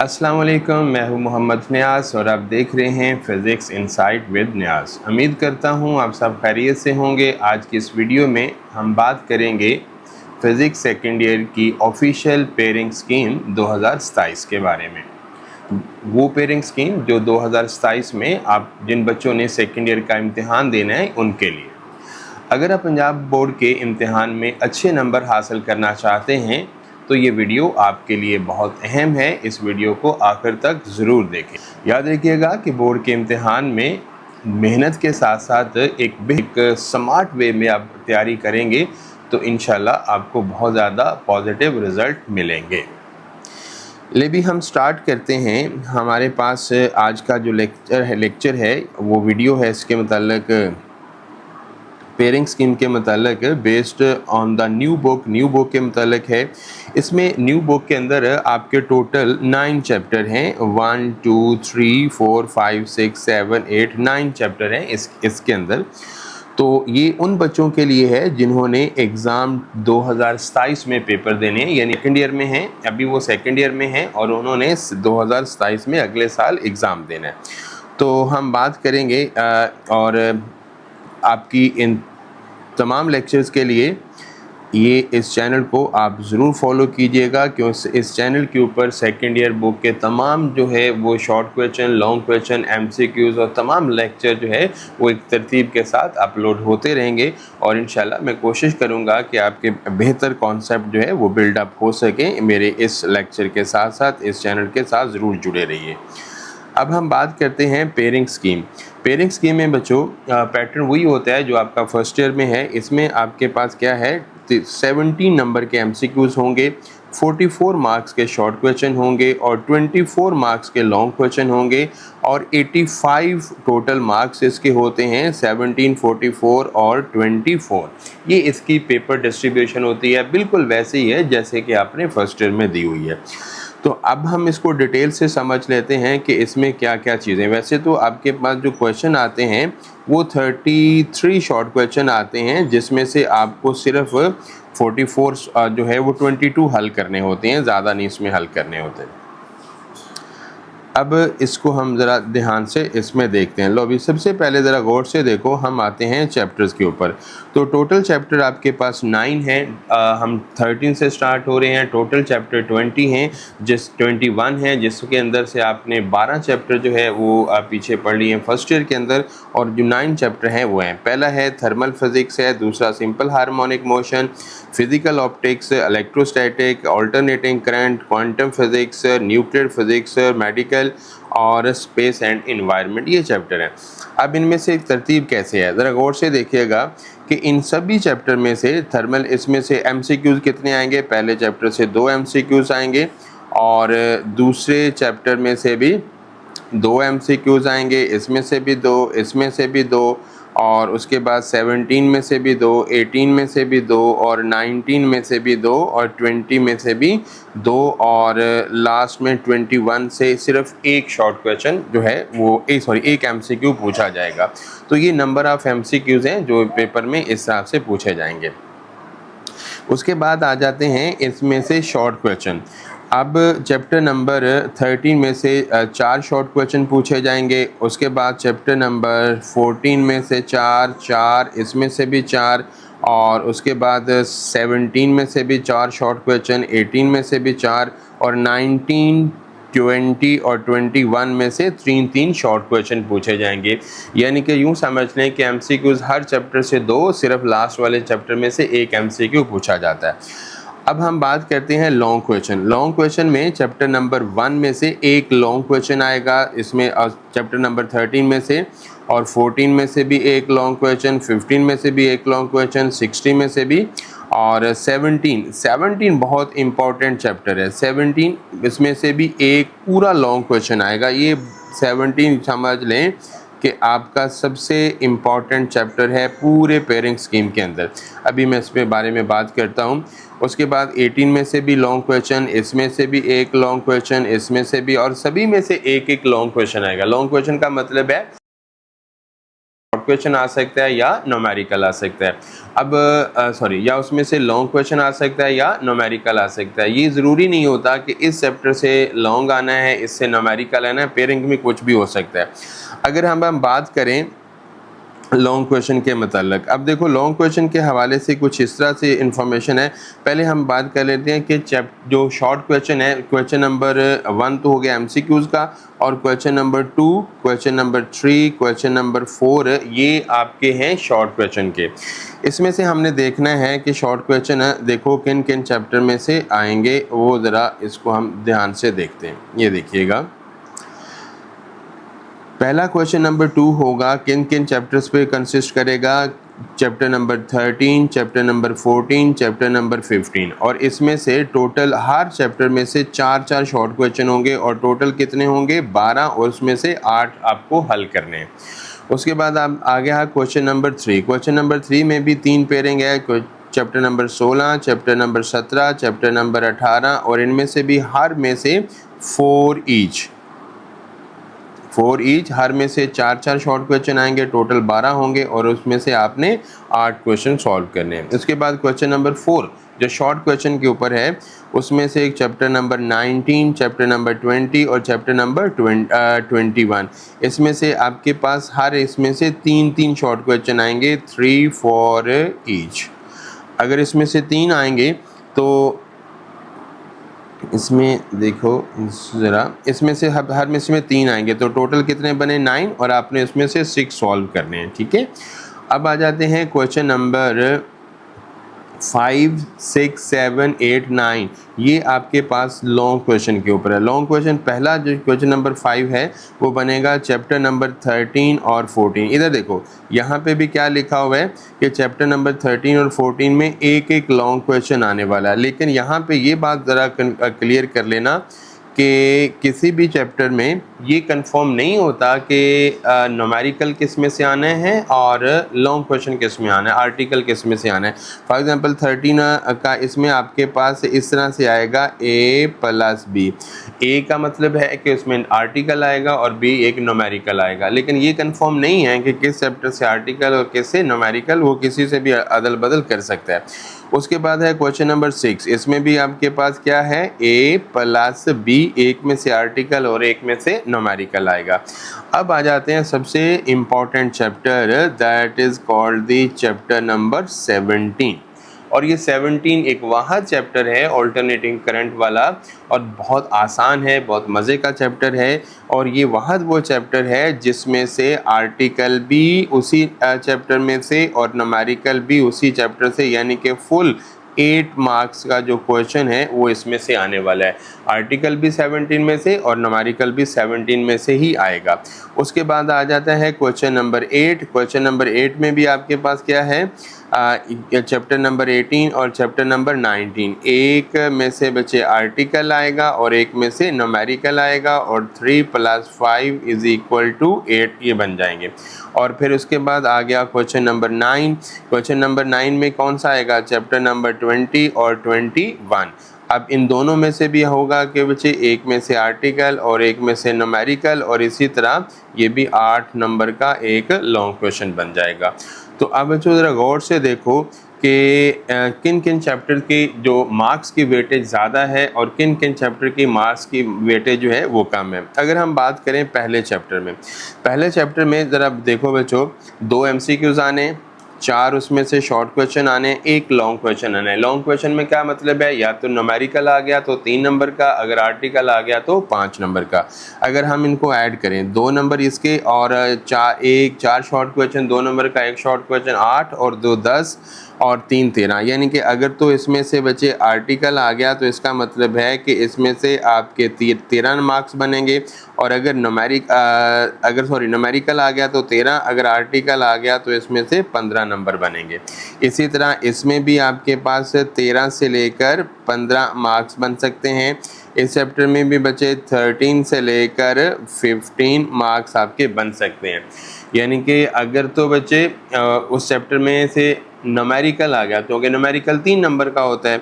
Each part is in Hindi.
अस्सलाम वालेकुम, मैं हूं मोहम्मद न्याज़ और आप देख रहे हैं फ़िज़िक्स इनसाइट विद न्याज़। उम्मीद करता हूं आप सब खैरियत से होंगे। आज की इस वीडियो में हम बात करेंगे फ़िज़िक्स सेकेंड ईयर की ऑफिशियल पेयरिंग स्कीम 2027 के बारे में। वो पेयरिंग स्कीम जो 2027 में आप जिन बच्चों ने सेकेंड ईयर का इम्तिहान देना है उनके लिए। अगर आप पंजाब बोर्ड के इम्तिहान में अच्छे नंबर हासिल करना चाहते हैं तो ये वीडियो आपके लिए बहुत अहम है। इस वीडियो को आखिर तक ज़रूर देखें। याद रखिएगा कि बोर्ड के इम्तिहान में मेहनत के साथ साथ एक स्मार्ट वे में आप तैयारी करेंगे तो इंशाल्लाह आपको बहुत ज़्यादा पॉजिटिव रिज़ल्ट मिलेंगे। ले भी हम स्टार्ट करते हैं। हमारे पास आज का जो लेक्चर है वो वीडियो है इसके मतलब पेयरिंग स्कीम के मतलब based on the new book के मतलब है। इसमें न्यू बुक के अंदर आपके टोटल 9 चैप्टर हैं। 1 2 3 4 5 6 7 8 9 चैप्टर हैं इसके अंदर। तो ये उन बच्चों के लिए है जिन्होंने एग्ज़ाम 2027 में पेपर देने हैं, यानी सेकेंड ईयर में हैं, अभी वो सेकेंड ईयर में हैं और उन्होंने 2027 में अगले साल एग्ज़ाम देना है। तो हम बात करेंगे और आपकी इन तमाम लेक्चर्स के लिए ये इस चैनल को आप ज़रूर फॉलो कीजिएगा, क्योंकि इस चैनल के ऊपर सेकेंड ईयर बुक के तमाम जो है वो short question, long question, MCQs और तमाम लेक्चर जो है वो एक तरतीब के साथ अपलोड होते रहेंगे और इंशाल्लाह मैं कोशिश करूँगा कि आपके बेहतर कॉन्सेप्ट जो है वो बिल्डअप हो सकें। मेरे इस लेक्चर के साथ साथ इस चैनल के साथ ज़रूर जुड़े रहिए। अब हम बात करते हैं पेयरिंग स्कीम। पेयरिंग स्कीम में बच्चों पैटर्न वही होता है जो आपका फर्स्ट ईयर में है। इसमें आपके पास क्या है, 17 नंबर के एमसीक्यूज़ होंगे, 44 मार्क्स के शॉर्ट क्वेश्चन होंगे और 24 मार्क्स के लॉन्ग क्वेश्चन होंगे और 85 टोटल मार्क्स इसके होते हैं, 17, 44 और 24। ये इसकी पेपर डिस्ट्रीब्यूशन होती है, बिल्कुल वैसे ही है जैसे कि आपने फर्स्ट ईयर में दी हुई है। तो अब हम इसको डिटेल से समझ लेते हैं कि इसमें क्या क्या चीज़ें। वैसे तो आपके पास जो क्वेश्चन आते हैं वो 33 शॉर्ट क्वेश्चन आते हैं, जिसमें से आपको सिर्फ 44 जो है वो 22 हल करने होते हैं, ज़्यादा नहीं इसमें हल करने होते हैं। अब इसको हम ज़रा ध्यान से इसमें देखते हैं। लो अभी सबसे पहले ज़रा गौर से देखो, हम आते हैं चैप्टर्स के ऊपर। तो टोटल चैप्टर आपके पास 9 हैं। हम 13 से स्टार्ट हो रहे हैं। टोटल चैप्टर 20 हैं, 21 हैं, जिसके अंदर से आपने 12 चैप्टर जो है वो आप पीछे पढ़ लिए हैं फर्स्ट ईयर के अंदर, और जो 9 चैप्टर हैं वो हैं। पहला है थर्मल फिज़िक्स है, दूसरा simple harmonic motion, physical optics, electrostatic, alternating current, quantum physics, nuclear physics, medical और स्पेस एंड इन्वायरमेंट, ये चैप्टर हैं। अब इनमें से एक तरतीब कैसे है, ज़रा गौर से देखिएगा कि इन सभी चैप्टर में से थर्मल, इसमें से एमसीक्यूज़ कितने आएंगे, पहले चैप्टर से 2 एमसीक्यूज़ आएंगे और दूसरे चैप्टर में से भी 2 एमसीक्यूज़ आएंगे, इसमें से भी 2, इसमें से भी 2, और उसके बाद 17 में से भी 2, 18 में से भी 2 और 19 में से भी 2 और 20 में से भी 2 और लास्ट में 21 से सिर्फ एक शॉर्ट क्वेश्चन जो है वो एक एमसीक्यू पूछा जाएगा। तो ये नंबर ऑफ़ एमसीक्यूज़ हैं जो पेपर में इस हिसाब से पूछे जाएंगे। उसके बाद आ जाते हैं इसमें से शॉर्ट क्वेश्चन। अब चैप्टर नंबर 13 में से 4 शॉर्ट क्वेश्चन पूछे जाएंगे। उसके बाद चैप्टर नंबर 14 में से 4, इसमें से भी 4, और उसके बाद 17 में से भी 4 शॉर्ट क्वेश्चन, 18 में से भी 4 और 19, 20 और 21 में से 3 शॉर्ट क्वेश्चन पूछे जाएंगे। यानी कि यूँ समझ लें कि एमसीक्यूज़ हर चैप्टर से 2, सिर्फ लास्ट वाले चैप्टर में से एक एमसीक्यू पूछा जाता है। अब हम बात करते हैं लॉन्ग क्वेश्चन। लॉन्ग क्वेश्चन में चैप्टर नंबर 1 में से एक लॉन्ग क्वेश्चन आएगा, इसमें चैप्टर नंबर 13 में से, और 14 में से भी एक लॉन्ग क्वेश्चन, 15 में से भी एक लॉन्ग क्वेश्चन, 16 में से भी, और 17 बहुत इम्पॉर्टेंट चैप्टर है। 17 इसमें से भी एक पूरा लॉन्ग क्वेश्चन आएगा। ये 17 समझ लें कि आपका सबसे इम्पॉर्टेंट चैप्टर है पूरे पेयरिंग स्कीम के अंदर। अभी मैं इसके बारे में बात करता हूँ। उसके बाद 18 में से भी लॉन्ग क्वेश्चन, इसमें से भी एक लॉन्ग क्वेश्चन, इसमें से भी, और सभी में से एक लॉन्ग क्वेश्चन आएगा। लॉन्ग क्वेश्चन का मतलब है क्वेश्चन आ सकता है या न्यूमेरिकल आ सकता है। अब या उसमें से लॉन्ग क्वेश्चन आ सकता है या न्यूमेरिकल आ सकता है। ये ज़रूरी नहीं होता कि इस चैप्टर से लॉन्ग आना है, इससे न्यूमेरिकल आना है, पेयरिंग में कुछ भी हो सकता है। अगर हम बात करें लॉन्ग क्वेश्चन के मतलब, अब देखो लॉन्ग क्वेश्चन के हवाले से कुछ इस तरह से इंफॉर्मेशन है। पहले हम बात कर लेते हैं कि जो शॉर्ट क्वेश्चन है, क्वेश्चन नंबर 1 तो हो गया एमसीक्यूज़ का, और question number 2, question number 3, question number 4 ये आपके हैं शॉर्ट क्वेश्चन के। इसमें से हमने देखना है कि शॉर्ट क्वेश्चन है देखो किन किन चैप्टर में से आएंगे, वो ज़रा इसको हम ध्यान से देखते हैं। ये देखिएगा, पहला क्वेश्चन नंबर 2 होगा किन किन चैप्टर्स पे कंसिस्ट करेगा, chapter number 13, chapter number 14, chapter number 15, और इसमें से टोटल हर चैप्टर में से 4 शॉर्ट क्वेश्चन होंगे और टोटल कितने होंगे 12, और उसमें से 8 आपको हल करने हैं। उसके बाद आप आगे है क्वेश्चन नंबर 3। क्वेश्चन नंबर 3 में भी 3 पेयरिंग है, chapter number 16, chapter number 17, chapter number 18, और इनमें से भी हर में से 4 ईच, हर में से 4 शॉर्ट क्वेश्चन आएंगे, टोटल 12 होंगे, और उसमें से आपने 8 क्वेश्चन सॉल्व करने हैं। उसके बाद क्वेश्चन नंबर 4 जो शॉर्ट क्वेश्चन के ऊपर है, उसमें से एक चैप्टर नंबर 19, चैप्टर नंबर 20 और चैप्टर नंबर 21, इसमें से आपके पास हर इसमें से 3 शॉर्ट क्वेश्चन आएंगे, 3 फॉर ईच। अगर इसमें से 3 आएंगे तो इसमें देखो ज़रा, इसमें से हर में से 3 आएंगे तो टोटल कितने बने 9, और आपने इसमें से 6 सॉल्व करने हैं। ठीक है, अब आ जाते हैं क्वेश्चन नंबर 5, 6, 7, 8, 9, ये आपके पास लॉन्ग क्वेश्चन के ऊपर है। लॉन्ग क्वेश्चन पहला जो क्वेश्चन नंबर 5 है वो बनेगा चैप्टर नंबर 13 और 14। इधर देखो यहाँ पे भी क्या लिखा हुआ है कि चैप्टर नंबर 13 और 14 में एक लॉन्ग क्वेश्चन आने वाला है, लेकिन यहाँ पे ये बात ज़रा क्लियर कर लेना कि किसी भी चैप्टर में ये कंफर्म नहीं होता कि न्यूमेरिकल किस में से आना है और लॉन्ग क्वेश्चन किस में आना है, आर्टिकल किस में से आना है। फॉर एग्जांपल 13 का इसमें आपके पास इस तरह से आएगा A+B। ए का मतलब है कि उसमें आर्टिकल आएगा और बी एक न्यूमेरिकल आएगा, लेकिन ये कंफर्म नहीं है कि किस चैप्टर से आर्टिकल और किस से न्यूमेरिकल, वो किसी से भी अदल बदल कर सकता है। उसके बाद है क्वेश्चन नंबर 6, इसमें भी आपके पास क्या है A+B, एक में से आर्टिकल और एक में से न्यूमेरिकल आएगा। अब आ जाते हैं सबसे important chapter, that is called the chapter number 17, और ये 17 एक वाहद चैप्टर है अल्टरनेटिंग करंट वाला, और बहुत आसान है, बहुत मज़े का चैप्टर है, और ये वाहद वो चैप्टर है जिसमें से आर्टिकल भी उसी चैप्टर में से और न्यूमेरिकल भी उसी चैप्टर से, यानी कि फुल 8 मार्क्स का जो क्वेश्चन है वो इसमें से आने वाला है। आर्टिकल भी 17 में से और न्यूमेरिकल भी 17 में से ही आएगा। उसके बाद आ जाता है क्वेश्चन नंबर 8। क्वेश्चन नंबर 8 में भी आपके पास क्या है, चैप्टर नंबर 18 और चैप्टर नंबर 19, एक में से बच्चे आर्टिकल आएगा और एक में से न्यूमेरिकल आएगा, और 3 + 5 = 8 ये बन जाएंगे। और फिर उसके बाद आ गया क्वेश्चन नंबर 9। क्वेश्चन नंबर 9 में कौन सा आएगा, चैप्टर नंबर 20 और 21। अब इन दोनों में से भी होगा कि बच्चे एक में से आर्टिकल और एक में से न्यूमेरिकल, और इसी तरह ये भी 8 नंबर का एक लॉन्ग क्वेश्चन बन जाएगा। तो अब बच्चों ज़रा गौर से देखो कि किन किन चैप्टर की जो मार्क्स की वेटेज ज़्यादा है और किन किन चैप्टर की मार्क्स की वेटेज जो है वो कम है। अगर हम बात करें पहले चैप्टर में ज़रा देखो बच्चों, 2 MCQs आने, 4 उसमें से शॉर्ट क्वेश्चन आने, 1 लॉन्ग क्वेश्चन आने। लॉन्ग क्वेश्चन में क्या मतलब है, या तो न्यूमेरिकल आ गया तो 3 नंबर का, अगर आर्टिकल आ गया तो 5 नंबर का। अगर हम इनको ऐड करें 2 नंबर इसके और 4 शॉर्ट क्वेश्चन, 2 नंबर का 1 शॉर्ट क्वेश्चन 8 और 2 10 और 3 13, यानी कि अगर तो इसमें से बच्चे आर्टिकल आ गया तो इसका मतलब है कि इसमें से आपके 13 मार्क्स बनेंगे, और अगर न्यूमेरिकल आ गया तो 13, अगर आर्टिकल आ गया तो इसमें से 15 नंबर बनेंगे। इसी तरह इसमें भी आपके पास 13 से लेकर 15 मार्क्स बन सकते हैं। इस चैप्टर में भी बच्चे 13 से लेकर 15 मार्क्स आपके बन सकते हैं। यानी कि अगर तो बच्चे उस चैप्टर में से न्यूमेरिकल आ गया तो अगर न्यूमेरिकल 3 नंबर का होता है,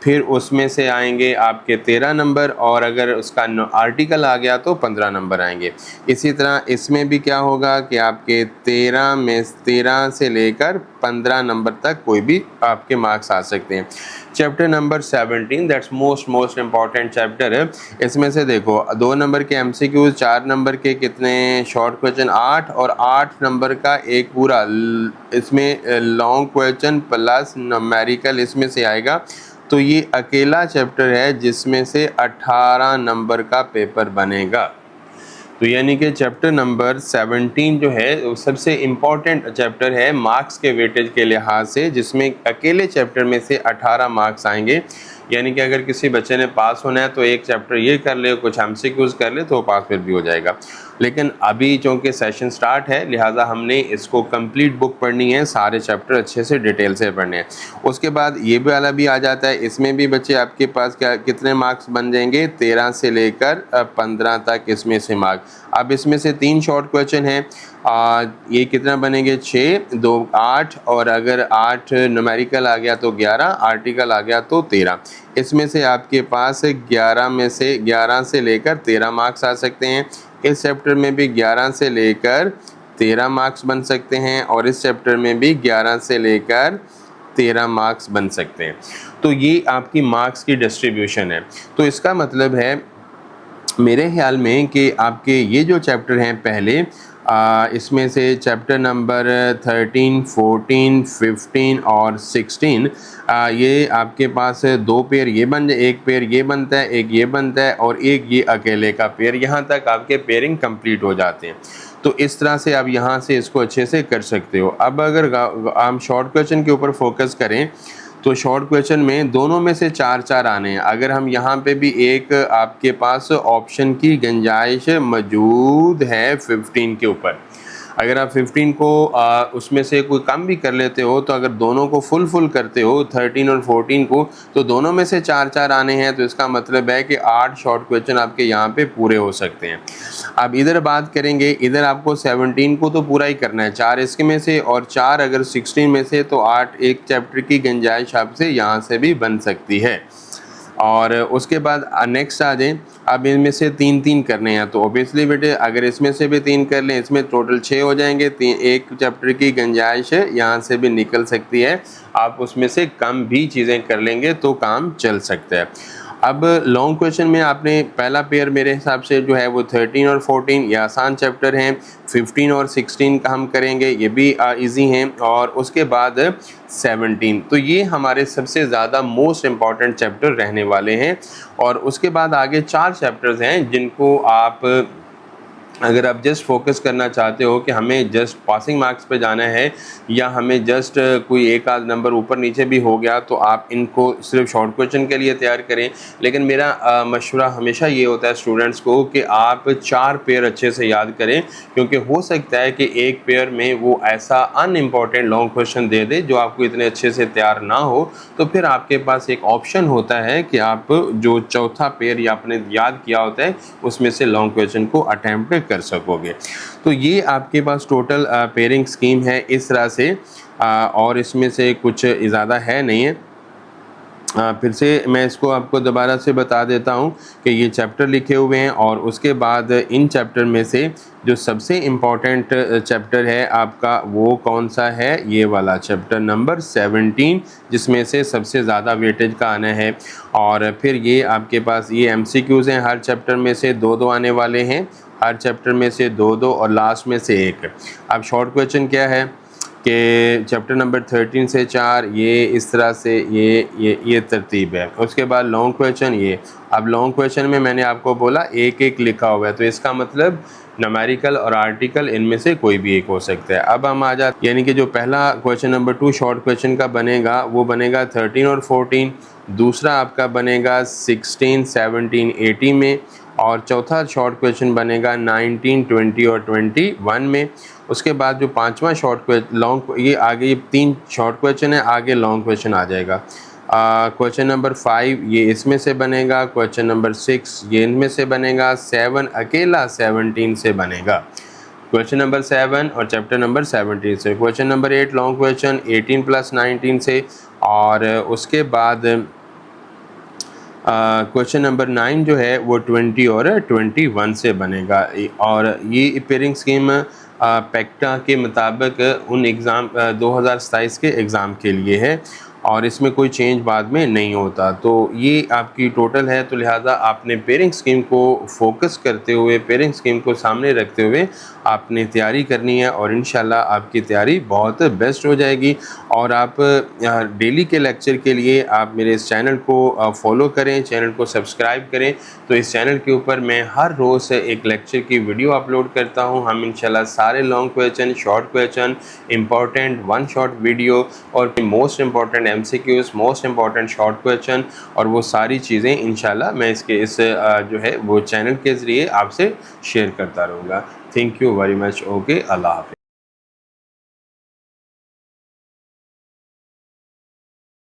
फिर उसमें से आएंगे आपके 13 नंबर, और अगर उसका आर्टिकल आ गया तो 15 नंबर आएंगे। इसी तरह इसमें भी क्या होगा कि आपके 13 से लेकर 15 नंबर तक कोई भी आपके मार्क्स आ सकते हैं। Chapter number 17 that's most important chapter है। इसमें से देखो 2 नंबर के MCQs, 4 नंबर के कितने शॉर्ट क्वेश्चन 8, और 8 नंबर का एक पूरा इसमें लॉन्ग क्वेश्चन प्लस न्यूमेरिकल इसमें से आएगा। तो ये अकेला चैप्टर है जिसमें से 18 नंबर का पेपर बनेगा। तो यानी कि चैप्टर नंबर 17 जो है वो सबसे इम्पॉर्टेंट चैप्टर है मार्क्स के वेटेज के लिहाज से, जिसमें अकेले चैप्टर में से 18 मार्क्स आएंगे। यानी कि अगर किसी बच्चे ने पास होना है तो एक चैप्टर ये कर ले, कुछ MCQs कर ले तो पास फिर भी हो जाएगा। लेकिन अभी चूँकि सेशन स्टार्ट है लिहाजा हमने इसको कंप्लीट बुक पढ़नी है, सारे चैप्टर अच्छे से डिटेल से पढ़ने हैं। उसके बाद ये भी वाला भी आ जाता है, इसमें भी बच्चे आपके पास क्या कितने मार्क्स बन जाएंगे 13 से लेकर 15 तक इसमें से मार्क्स। अब इसमें से 3 शॉर्ट क्वेश्चन हैं, ये कितना बनेंगे 6, 2 8, और अगर 8 न्यूमेरिकल आ गया तो 11, आर्टिकल आ गया तो 13। इसमें से आपके पास 11 से लेकर 13 मार्क्स आ सकते हैं। इस चैप्टर में भी 11 से लेकर 13 मार्क्स बन सकते हैं, और इस चैप्टर में भी 11 से लेकर 13 मार्क्स बन सकते हैं। तो ये आपकी मार्क्स की डिस्ट्रीब्यूशन है। तो इसका मतलब है मेरे ख्याल में कि आपके ये जो चैप्टर हैं पहले इसमें से चैप्टर नंबर 13, 14, 15 और 16 ये आपके पास 2 पेयर ये बन जाए, एक पेयर ये बनता है, एक ये बनता है, और एक ये अकेले का पेयर। यहाँ तक आपके पेयरिंग कंप्लीट हो जाते हैं। तो इस तरह से आप यहाँ से इसको अच्छे से कर सकते हो। अब अगर हम शॉर्ट क्वेश्चन के ऊपर फोकस करें तो शॉर्ट क्वेश्चन में दोनों में से 4 आने हैं। अगर हम यहाँ पे भी एक आपके पास ऑप्शन की गुंजाइश मौजूद है 15 के ऊपर, अगर आप 15 को उसमें से कोई कम भी कर लेते हो, तो अगर दोनों को फुल करते हो 13 और 14 को, तो दोनों में से 4 आने हैं। तो इसका मतलब है कि 8 शॉर्ट क्वेश्चन आपके यहाँ पे पूरे हो सकते हैं। अब इधर बात करेंगे, इधर आपको 17 को तो पूरा ही करना है, 4 इसके में से और 4 अगर 16 में से, तो 8 एक चैप्टर की गुंजाइश आपसे यहाँ से भी बन सकती है। और उसके बाद नेक्स्ट आ जाए, अब इनमें से 3 करने हैं, तो ओबियसली बेटे अगर इसमें से भी 3 कर लें, इसमें टोटल 6 हो जाएंगे। एक चैप्टर की गुंजाइश है यहाँ से भी निकल सकती है, आप उसमें से कम भी चीज़ें कर लेंगे तो काम चल सकता है। अब लॉन्ग क्वेश्चन में आपने पहला पेयर मेरे हिसाब से जो है वो 13 और 14 ये आसान चैप्टर हैं। 15 और 16 का हम करेंगे, ये भी इजी हैं। और उसके बाद 17, तो ये हमारे सबसे ज़्यादा मोस्ट इम्पॉर्टेंट चैप्टर रहने वाले हैं। और उसके बाद आगे 4 चैप्टर्स हैं जिनको आप अगर आप जस्ट फोकस करना चाहते हो कि हमें जस्ट पासिंग मार्क्स पे जाना है, या हमें जस्ट कोई एक आध नंबर ऊपर नीचे भी हो गया, तो आप इनको सिर्फ शॉर्ट क्वेश्चन के लिए तैयार करें। लेकिन मेरा मशवरा हमेशा ये होता है स्टूडेंट्स को कि आप 4 पेयर अच्छे से याद करें, क्योंकि हो सकता है कि एक पेयर में वो ऐसा अनइम्पॉर्टेंट लॉन्ग क्वेश्चन दे दे जो आपको इतने अच्छे से तैयार ना हो, तो फिर आपके पास एक ऑप्शन होता है कि आप जो चौथा पेयर या आपने याद किया होता है उसमें से लॉन्ग क्वेश्चन को अटैम्प्ट कर सकोगे। तो ये आपके पास टोटल पेयरिंग स्कीम है इस तरह से, और इसमें से कुछ ज़्यादा है नहीं है। फिर से मैं इसको आपको दोबारा से बता देता हूँ कि ये चैप्टर लिखे हुए हैं, और उसके बाद इन चैप्टर में से जो सबसे इम्पॉर्टेंट चैप्टर है आपका वो कौन सा है, ये वाला चैप्टर नंबर 17, जिसमें से सबसे ज़्यादा वेटेज का आना है। और फिर ये आपके पास ये MCQs हैं, हर चैप्टर में से 2 आने वाले हैं, हर चैप्टर में से 2 और लास्ट में से 1। अब शॉर्ट क्वेश्चन क्या है कि चैप्टर नंबर 13 से 4 ये इस तरह से ये तरतीब है। उसके बाद लॉन्ग क्वेश्चन ये, अब लॉन्ग क्वेश्चन में मैंने आपको बोला एक लिखा हुआ है, तो इसका मतलब न्यूमेरिकल और आर्टिकल इनमें से कोई भी एक हो सकता है। अब हम आ जाते, यानी कि जो पहला क्वेश्चन नंबर 2 शॉर्ट क्वेश्चन का बनेगा वो बनेगा 13 और 14, दूसरा आपका बनेगा 16, 17, 18 में, और चौथा शॉर्ट क्वेश्चन बनेगा 19, 20 और 21 में। उसके बाद जो 5वां लॉन्ग, ये आगे ये 3 शॉर्ट क्वेश्चन है, आगे लॉन्ग क्वेश्चन आ जाएगा। क्वेश्चन नंबर 5 ये इसमें से बनेगा, क्वेश्चन नंबर 6 ये इनमें से बनेगा, 7 अकेला 17 से बनेगा, क्वेश्चन नंबर 7 और चैप्टर नंबर 17 से। क्वेश्चन नंबर 8 लॉन्ग क्वेश्चन 18 + 19 से, और उसके बाद क्वेश्चन नंबर 9 जो है वो 20 और 21 से बनेगा। और ये पेयरिंग स्कीम पैक्टा के मुताबिक उन एग्ज़ाम 2027 के एग्ज़ाम के लिए है और इसमें कोई चेंज बाद में नहीं होता। तो ये आपकी टोटल है, तो लिहाजा आपने पेयरिंग स्कीम को फोकस करते हुए, पेयरिंग स्कीम को सामने रखते हुए आपने तैयारी करनी है और इंशाल्लाह आपकी तैयारी बहुत बेस्ट हो जाएगी। और आप डेली के लेक्चर के लिए आप मेरे इस चैनल को फॉलो करें, चैनल को सब्सक्राइब करें। तो इस चैनल के ऊपर मैं हर रोज़ एक लेक्चर की वीडियो अपलोड करता हूँ। हम इंशाल्लाह सारे long question, short question, important one shot video और most important MCQs, most important short question और वो सारी चीज़ें इंशाल्लाह मैं इस जो है वो चैनल के ज़रिए आपसे शेयर करता रहूँगा। Thank you very much. Okay, अल्लाह हाफ़िज़।